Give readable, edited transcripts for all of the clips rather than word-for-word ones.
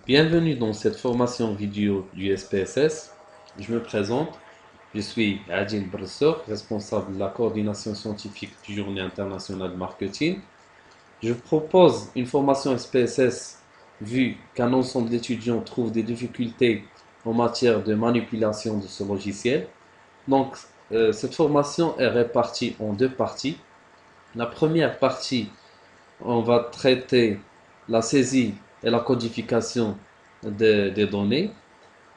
Bienvenue dans cette formation vidéo du SPSS. Je me présente, je suis Adil Bressor, responsable de la coordination scientifique du Journée internationale de marketing. Je propose une formation SPSS vu qu'un ensemble d'étudiants trouve des difficultés en matière de manipulation de ce logiciel. Donc, cette formation est répartie en deux parties. La première partie, on va traiter la saisie et la codification des données.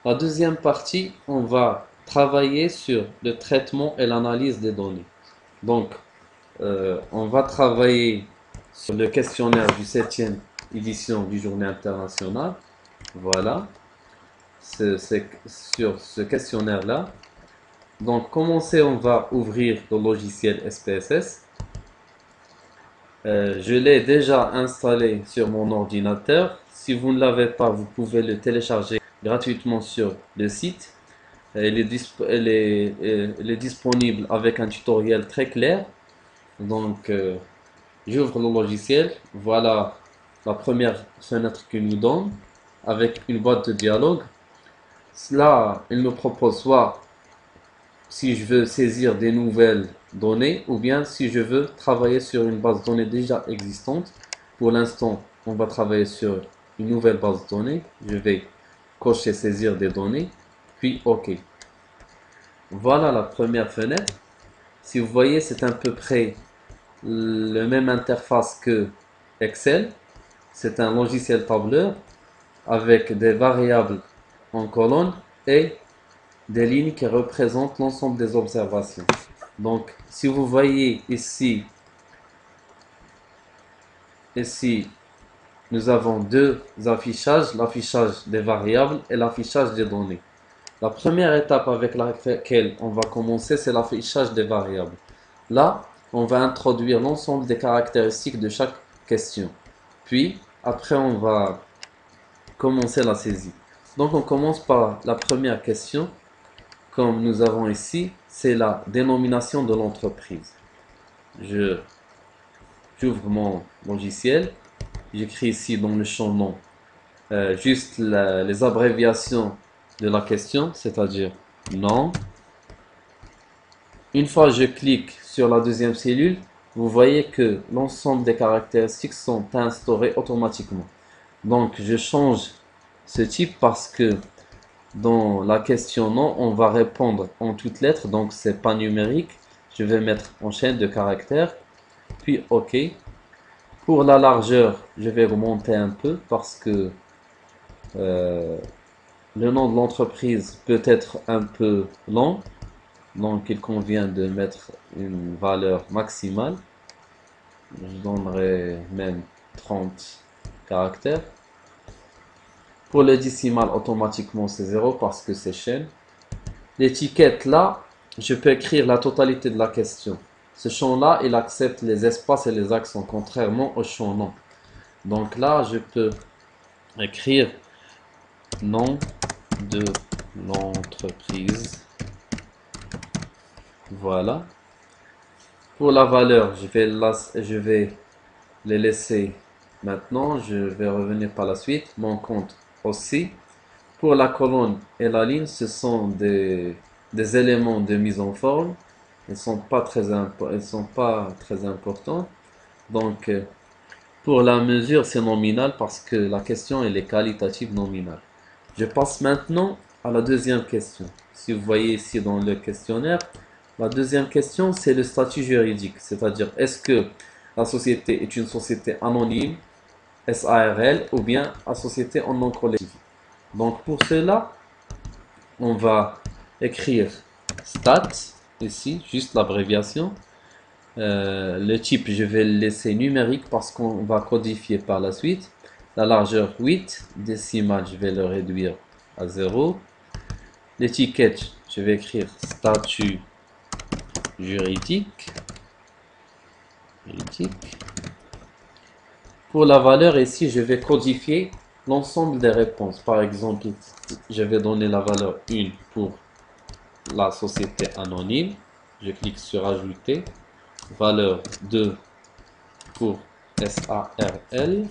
La deuxième partie, on va travailler sur le traitement et l'analyse des données. Donc, on va travailler sur le questionnaire du 7e édition du Journée internationale. Voilà, c'est sur ce questionnaire-là. Donc, commencer, on va ouvrir le logiciel SPSS. Je l'ai déjà installé sur mon ordinateur. Si vous ne l'avez pas, vous pouvez le télécharger gratuitement sur le site. Elle est disponible avec un tutoriel très clair. Donc, j'ouvre le logiciel. Voilà la première fenêtre qu'il nous donne avec une boîte de dialogue. Là, il me propose soit si je veux saisir des nouvelles données ou bien si je veux travailler sur une base de données déjà existante. Pour l'instant, on va travailler sur une nouvelle base de données. Je vais cocher saisir des données, puis OK. Voilà la première fenêtre. Si vous voyez, c'est à peu près la même interface que Excel. C'est un logiciel tableur avec des variables en colonne et des lignes qui représentent l'ensemble des observations. Donc, si vous voyez ici, nous avons deux affichages, l'affichage des variables et l'affichage des données. La première étape avec laquelle on va commencer, c'est l'affichage des variables. Là, on va introduire l'ensemble des caractéristiques de chaque question. Puis, après, on va commencer la saisie. Donc, on commence par la première question. Comme nous avons ici, c'est la dénomination de l'entreprise. J'ouvre mon logiciel. J'écris ici dans le champ nom juste les abréviations de la question, c'est-à-dire nom. Une fois que je clique sur la deuxième cellule, vous voyez que l'ensemble des caractéristiques sont instaurées automatiquement. Donc je change ce type parce que dans la question nom, on va répondre en toutes lettres, donc c'est pas numérique. Je vais mettre en chaîne de caractères, puis OK. Pour la largeur, je vais remonter un peu parce que euh, le nom de l'entreprise peut être un peu long, donc il convient de mettre une valeur maximale. Je donnerai même 30 caractères. Pour le décimal, automatiquement c'est 0 parce que c'est chaîne. L'étiquette là, je peux écrire la totalité de la question. Ce champ-là, il accepte les espaces et les accents, contrairement au champ nom. Donc là, je peux écrire nom de l'entreprise. Voilà. Pour la valeur, je vais les laisser maintenant. Je vais revenir par la suite. Mon compte aussi. Pour la colonne et la ligne, ce sont des éléments de mise en forme. Ils sont pas très importants. Donc, pour la mesure, c'est nominal parce que la question elle est qualitative nominale. Je passe maintenant à la deuxième question. Si vous voyez ici dans le questionnaire, la deuxième question, c'est le statut juridique. C'est-à-dire, est-ce que la société est une société anonyme, SARL, ou bien la société en nom collectif. Donc, pour cela, on va écrire stat, ici, juste l'abréviation. Le type, je vais le laisser numérique parce qu'on va codifier par la suite. La largeur 8, décimal, je vais le réduire à 0. L'étiquette, je vais écrire statut juridique. Pour la valeur ici, je vais codifier l'ensemble des réponses. Par exemple, je vais donner la valeur 1 pour la société anonyme. Je clique sur ajouter. Valeur 2 pour SARL.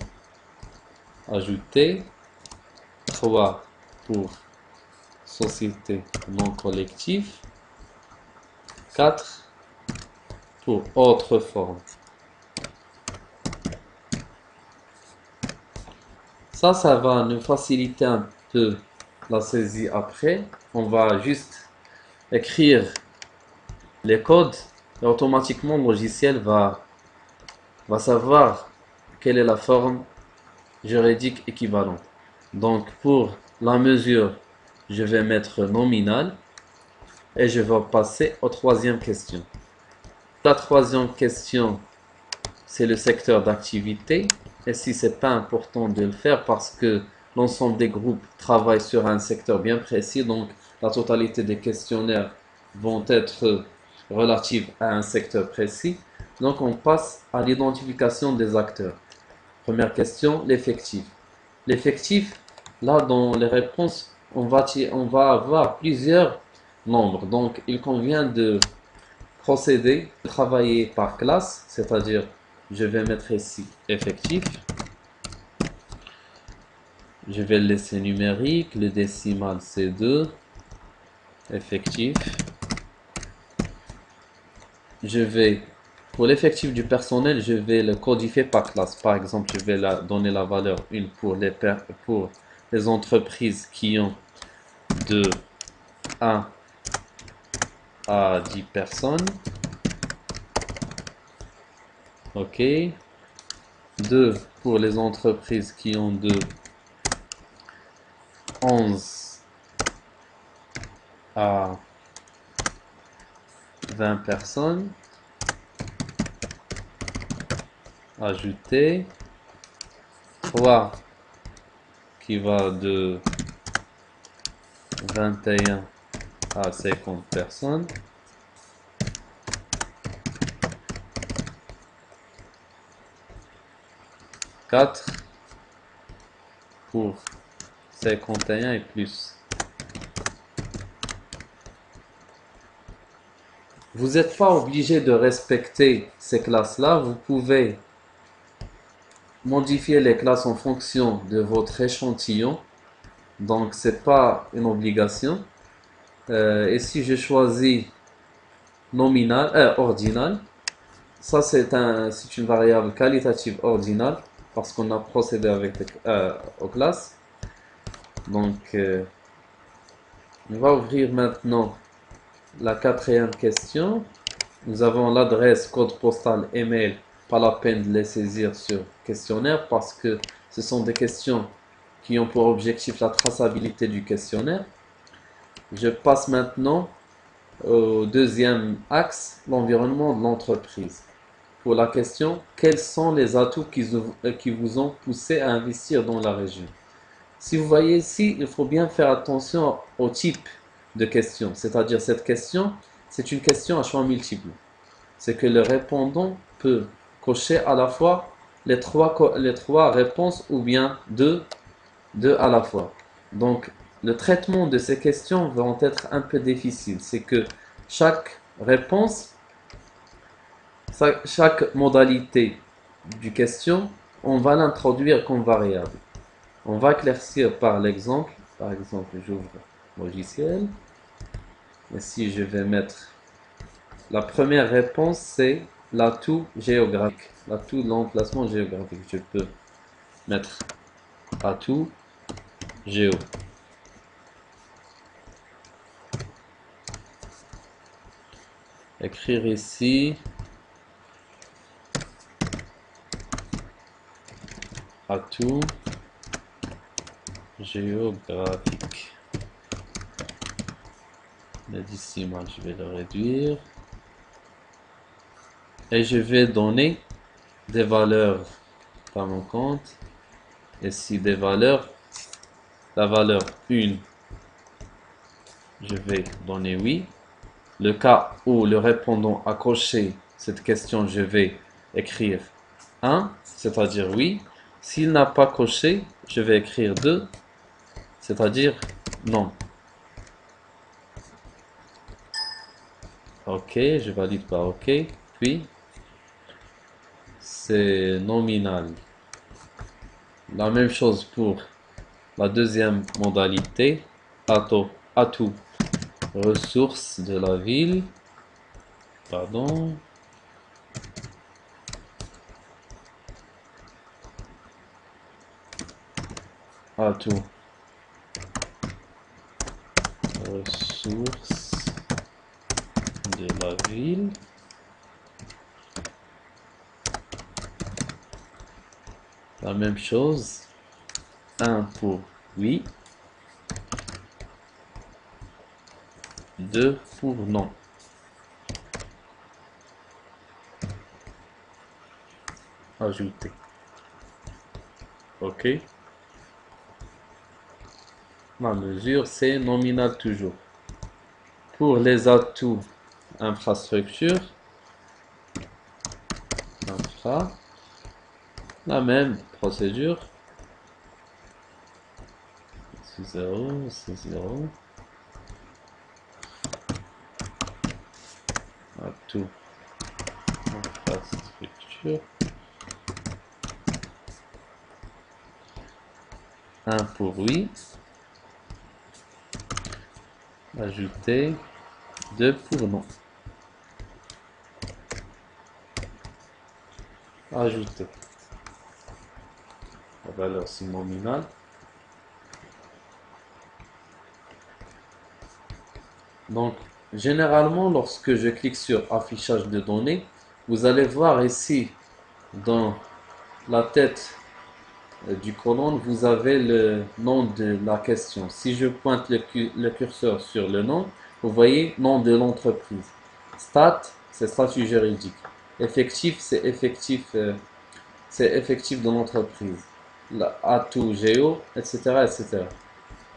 Ajouter. 3 pour société non collective, 4 pour autre forme. Ça va nous faciliter un peu la saisie après. On va juste écrire les codes et automatiquement le logiciel va savoir quelle est la forme juridique équivalente. Donc pour la mesure, je vais mettre nominal et je vais passer aux troisième question. La troisième question, c'est le secteur d'activité. Et si c'est pas important de le faire parce que l'ensemble des groupes travaillent sur un secteur bien précis, donc la totalité des questionnaires vont être relatives à un secteur précis. Donc on passe à l'identification des acteurs. Première question, l'effectif. L'effectif, là dans les réponses, on va avoir plusieurs nombres. Donc il convient de procéder, travailler par classe, c'est-à-dire je vais mettre ici effectif. Je vais le laisser numérique, le décimal c'est 2, effectif. Pour l'effectif du personnel, je vais le codifier par classe. Par exemple, je vais donner la valeur 1 pour les entreprises qui ont de 1 à 10 personnes. OK. 2 pour les entreprises qui ont de 11 à 20 personnes. Ajouter. 3 qui va de 21 à 50 personnes. Quatre pour 51 et plus. Vous n'êtes pas obligé de respecter ces classes-là. Vous pouvez modifier les classes en fonction de votre échantillon. Donc, c'est pas une obligation. Et si je choisis ordinal, ça c'est une variable qualitative ordinale parce qu'on a procédé avec aux classes. Donc, on va ouvrir maintenant la quatrième question. Nous avons l'adresse, code postal, email. Pas la peine de les saisir sur questionnaire parce que ce sont des questions qui ont pour objectif la traçabilité du questionnaire. Je passe maintenant au deuxième axe, l'environnement de l'entreprise. Pour la question, quels sont les atouts qui vous ont poussé à investir dans la région? Si vous voyez ici, il faut bien faire attention au type de question. C'est-à-dire cette question, c'est une question à choix multiple. C'est que le répondant peut cocher à la fois les trois réponses ou bien deux à la fois. Donc, le traitement de ces questions va être un peu difficile. C'est que chaque réponse, chaque modalité du question, on va l'introduire comme variable. On va éclaircir par l'exemple. Par exemple, j'ouvre logiciel. Ici, je vais mettre la première réponse, c'est l'atout géographique. L'atout de l'emplacement géographique. Je peux mettre atout géo. Écrire ici atout géographique. Le décimal, je vais le réduire. Et je vais donner des valeurs par mon compte. Ici, des valeurs. La valeur 1, je vais donner oui. Le cas où le répondant a coché cette question, je vais écrire 1, c'est-à-dire oui. S'il n'a pas coché, je vais écrire 2, c'est-à-dire non. OK, je valide par OK. Puis, c'est nominal. La même chose pour La deuxième modalité, atout ressources de la ville. Pardon. Atout ressources de la ville. La même chose. 1 pour oui. 2 pour non. Ajouter. OK. La mesure, c'est nominal toujours. Pour les atouts infrastructure, infra, la même procédure. C'est 0, c'est 0. Atout infrastructure. 1 pour oui. Ajouter. 2 pour non. Ajouter. La valeur c'est nominale. Donc, généralement, lorsque je clique sur affichage de données, vous allez voir ici, dans la tête du colonne, vous avez le nom de la question. Si je pointe le curseur sur le nom, vous voyez nom de l'entreprise. Stat, c'est statut juridique. Effectif, c'est effectif de l'entreprise. Atout géo, etc., etc.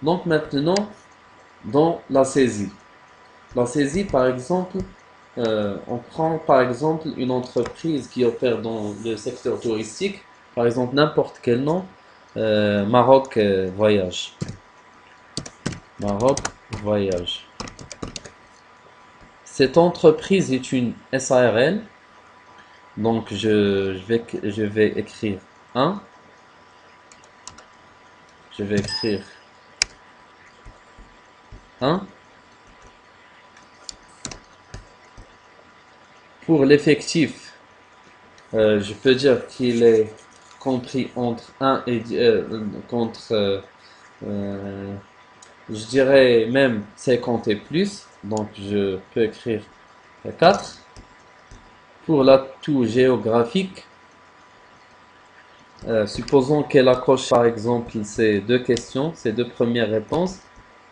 Donc maintenant, dans la saisie. La saisie, par exemple, on prend par exemple une entreprise qui opère dans le secteur touristique, par exemple n'importe quel nom, Maroc Voyage. Maroc Voyage. Cette entreprise est une SARL, donc je vais écrire 1. Je vais écrire 1. Pour l'effectif, je peux dire qu'il est compris entre 1 et je dirais même 50 et plus, donc je peux écrire 4. Pour l'atout géographique, supposons qu'elle accroche par exemple ces deux questions, ces deux premières réponses,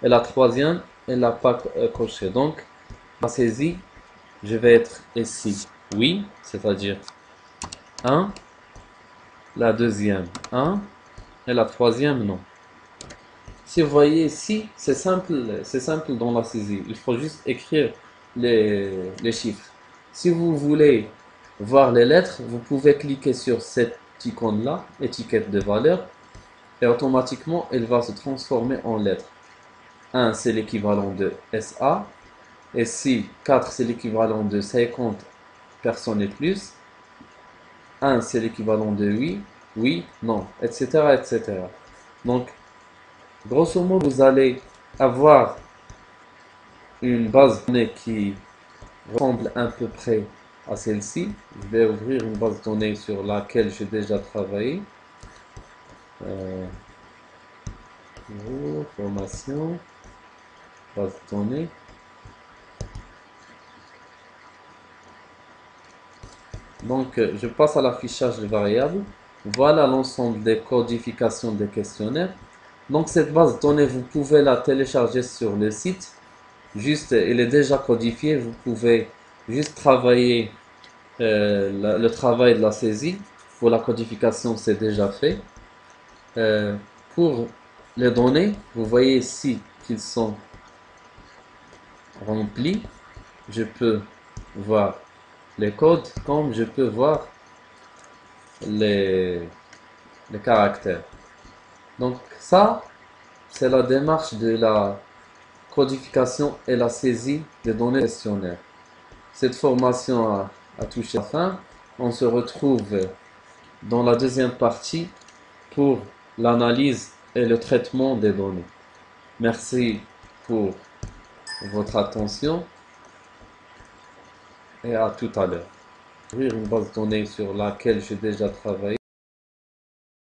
et la troisième, elle n'a pas coché. Donc, la saisie, je vais être ici oui, c'est-à-dire 1, la deuxième 1, et la troisième non. Si vous voyez ici, c'est simple dans la saisie. Il faut juste écrire les chiffres. Si vous voulez voir les lettres, vous pouvez cliquer sur cette icône-là, étiquette de valeur, et automatiquement, elle va se transformer en lettres. 1, c'est l'équivalent de SA, et si 4, c'est l'équivalent de 50 personnes et plus, 1, c'est l'équivalent de oui, oui, non, etc., etc. Donc, grosso modo, vous allez avoir une base de données qui ressemble à peu près à celle-ci. Je vais ouvrir une base de données sur laquelle j'ai déjà travaillé. Formation, base de données. Donc, je passe à l'affichage des variables. Voilà l'ensemble des codifications des questionnaires. Donc, cette base de données, vous pouvez la télécharger sur le site. Juste, elle est déjà codifiée. Vous pouvez juste travailler le travail de la saisie. Pour la codification, c'est déjà fait. Pour les données, vous voyez ici qu'ils sont remplis. Je peux voir les codes comme je peux voir les caractères. Donc ça, c'est la démarche de la codification et la saisie des données questionnaires. Cette formation a touché la fin. On se retrouve dans la deuxième partie pour l'analyse et le traitement des données. Merci pour votre attention et à tout à l'heure. Ouvrir une base de données sur laquelle j'ai déjà travaillé.